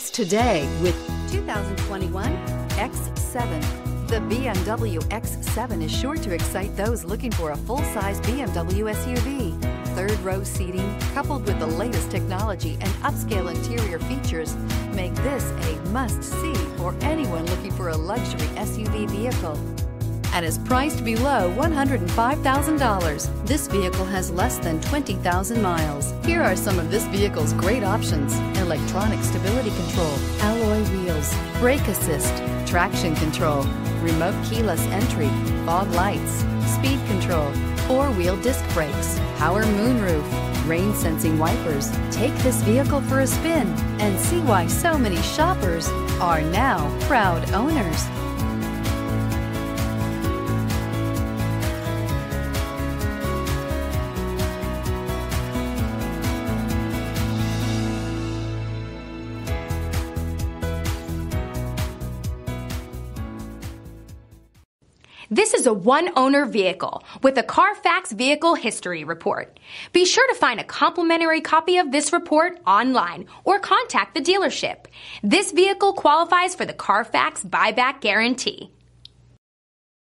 us today with 2021 X7. The BMW X7 is sure to excite those looking for a full-size BMW SUV. Third-row seating, coupled with the latest technology and upscale interior features, make this a must-see for anyone looking for a luxury SUV vehicle. And is priced below $105,000. This vehicle has less than 20,000 miles. Here are some of this vehicle's great options: electronic stability control, alloy wheels, brake assist, traction control, remote keyless entry, fog lights, speed control, four-wheel disc brakes, power moonroof, rain sensing wipers. Take this vehicle for a spin and see why so many shoppers are now proud owners. This is a one-owner vehicle with a Carfax Vehicle History Report. Be sure to find a complimentary copy of this report online or contact the dealership. This vehicle qualifies for the Carfax Buyback Guarantee.